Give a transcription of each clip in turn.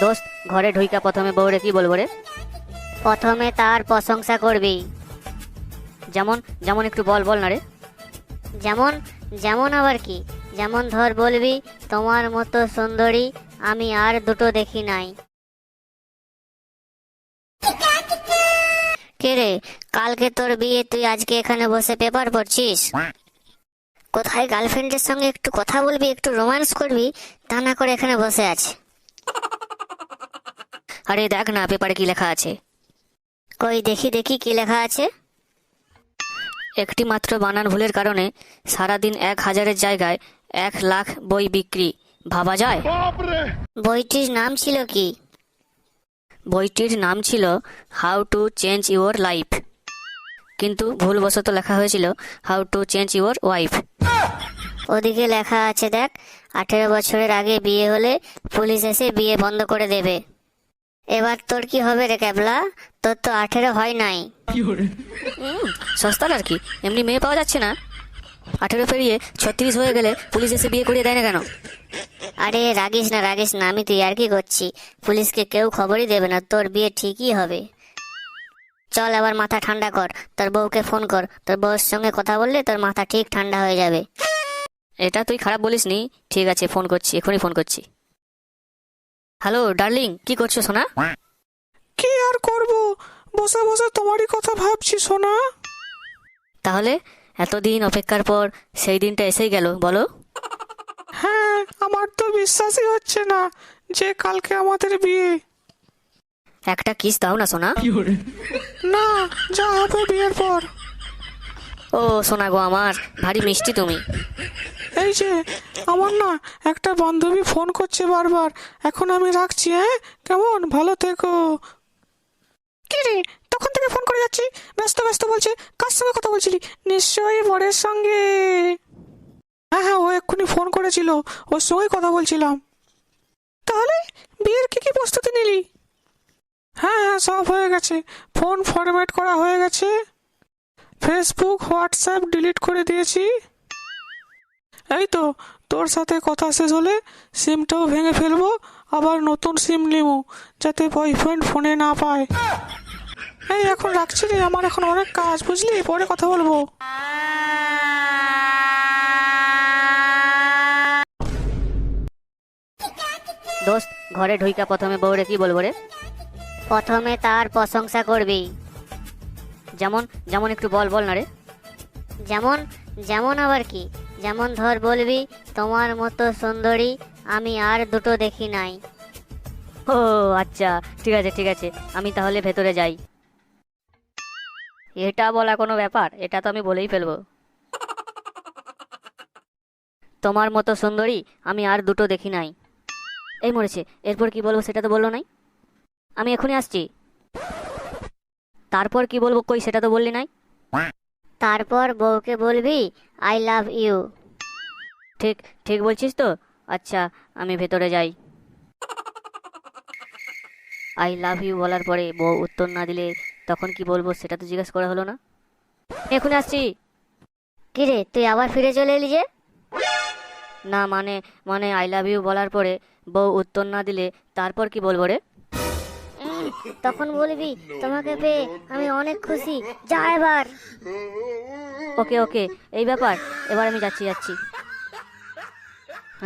দোস্ত, ঘরে ঢুইকা প্রথমে বউরে কি বলবো রে? প্রথমে তার প্রশংসা করবি। যেমন যেমন একটু বল বল না রে। যেমন যেমন আবার কি? যেমন ধর বলবি, তোমার মতো সুন্দরী আমি আর দুটো দেখি নাই। কে রে, কালকে তোর বিয়ে, তুই আজকে এখানে বসে পেপার পড়ছিস? কোথায় গার্লফ্রেন্ডের সঙ্গে একটু কথা বলবি, একটু রোম্যান্স করবি, তা না করে এখানে বসে আছে। আরে দেখ না, পেপারে কি লেখা আছে। কই দেখি দেখি কি লেখা আছে। একটি মাত্র বানান ভুলের কারণে সারাদিন 1000-এর জায়গায় 1,00,000 বই বিক্রি, ভাবা যায়? বইটির নাম ছিল কি? বইটির নাম ছিল how to change your life, কিন্তু ভুলবশত লেখা হয়েছিল how to change your wife. ওদিকে লেখা আছে দেখ, 18 বছরের আগে বিয়ে হলে পুলিশ এসে বিয়ে বন্ধ করে দেবে। এবার তোর কি হবে রে ক্যাবলা? তোর তো 18 হয় নাই। সস্তার আর কি, এমনি মেয়ে পাওয়া যাচ্ছে না। 18 পেরিয়ে 36 হয়ে গেলে পুলিশ এসে বিয়ে করিয়ে দেয় না কেন? আরে রাগিস না রাগিস না, আমি তুই আর কি করছি। পুলিশকে কেউ খবরই দেবে না, তোর বিয়ে ঠিকই হবে। চল এবার মাথা ঠান্ডা কর, তোর বউকে ফোন কর, তোর বউয়ের সঙ্গে কথা বললে তোর মাথা ঠিক ঠান্ডা হয়ে যাবে। এটা তুই খারাপ বলিস নি, ঠিক আছে ফোন করছি, এখনই ফোন করছি। হ্যালো ডার্লিং, কি করছো সোনা? কি আর করব, বসে বসে তোমারই কথা ভাবছি সোনা। তাহলে এতদিন অপেক্ষার পর সেই দিনটা এসেই গেল, বলো। হ্যাঁ, আমার তো বিশ্বাসই হচ্ছে না যে কালকে আমাদের বিয়ে। একটা কিস দাও না সোনা। না, যা হবে বিয়ের পর। ও সোনা গো আমার, ভারী মিষ্টি তুমি। এই যে আমার না একটা বান্ধবী ফোন করছে বারবার, এখন আমি রাখছি। হ্যাঁ কেমন, ভালো থেকো। কি রে, তখন থেকে ফোন করে যাচ্ছি, ব্যস্ত ব্যস্ত বলছে। কার সঙ্গে কথা বলছিলি? নিশ্চয়ই বরের সঙ্গে। হ্যাঁ হ্যাঁ, ও এক্ষুনি ফোন করেছিল, ওর সঙ্গেই কথা বলছিলাম। তাহলে বিয়ের কি কি প্রস্তুতি নিলি? হ্যাঁ হ্যাঁ, সব হয়ে গেছে। ফোন ফরম্যাট করা হয়ে গেছে, ফেসবুক হোয়াটসঅ্যাপ ডিলিট করে দিয়েছি। এই তো, তোর সাথে কথা শেষ হলে সিমটাও ভেঙে ফেলবো, আবার নতুন সিম নিবো, যাতে বয়ফ্রেন্ড ফোনে না পায়। এই এখন রাখছি রে, আমার এখন অনেক কাজ, বুঝলি, পরে কথা বলবো। দোস্ত, ঘরে ঢুইকা প্রথমে বউরে কি বলবো রে? প্রথমে তার প্রশংসা করবি। যেমন যেমন একটু বল বল না রে। যেমন যেমন আবার কি? যেমন ধর বলবি, তোমার মতো সুন্দরী আমি আর দুটো দেখি নাই। ও আচ্ছা, ঠিক আছে ঠিক আছে, আমি তাহলে ভেতরে যাই। এটা বলা কোনো ব্যাপার? এটা তো আমি বলেই ফেলবো। তোমার মতো সুন্দরী আমি আর দুটো দেখি নাই। এই মরেছে, এরপর কি বলবো সেটা তো বললো নাই। আমি এখনই আসছি। তারপর কি বলবো, কই সেটা তো বললি নাই। তারপর বউকে বলবি আই লাভ ইউ। ঠিক ঠিক বলছিস তো? আচ্ছা, আমি ভেতরে যাই। আই লাভ ইউ বলার পরে বউ উত্তর না দিলে তখন কি বলবো সেটা তো জিজ্ঞাসা করা হলো না। এখনই আসছি। কি রে, তুই আবার ফিরে চলে এলি যে? না মানে মানে আই লাভ ইউ বলার পরে বউ উত্তর না দিলে তারপর কি বলবো রে? তখন বলবি, তোমাকে পেয়ে আমি অনেক খুশি, যা এবার। ওকে ওকে, এই ব্যাপার, এবার আমি যাচ্ছি যাচ্ছি।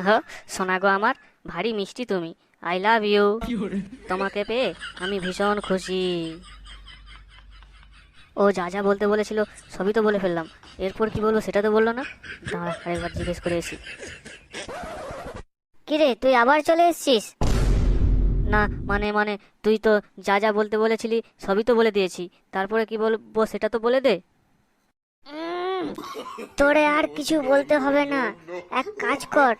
হ্যাঁ সোনা গো আমার, ভারী মিষ্টি তুমি, আই লাভ ইউ। তোমাকে পেয়ে আমি ভীষণ খুশি। ও যা যা বলতে বলেছিল সবই তো বলে ফেললাম, এরপর কি বলবো সেটা তো বললো না। দাঁড়া আরেকবার জিজ্ঞেস করে এসি। কিরে, তুই আবার চলে এসেছিস? না মানে মানে তুই তো যা যা বলতে বলেছিলি সবই তো বলে দিয়েছি, তারপরে কি বলবো সেটা তো বলে দে। তোরে আর কিছু বলতে হবে না, এক কাজ কর,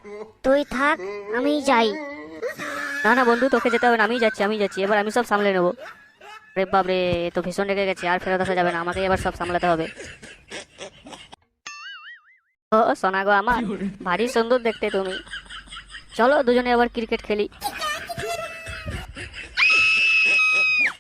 তুই থাক, আমি যাই। না না বন্ধু, তোকে যেতে হবে না, আমি যাচ্ছি, এবার আমি সব সামলে নেবো। রে বাবরে, এ তো ভীষণ রেগে গেছে, আর ফেরত আসা যাবে না, আমাকে এবার সব সামলাতে হবে। ও সোনা গো আমার, ভারী সুন্দর দেখতে তুমি। চলো দুজনে আবার ক্রিকেট খেলি।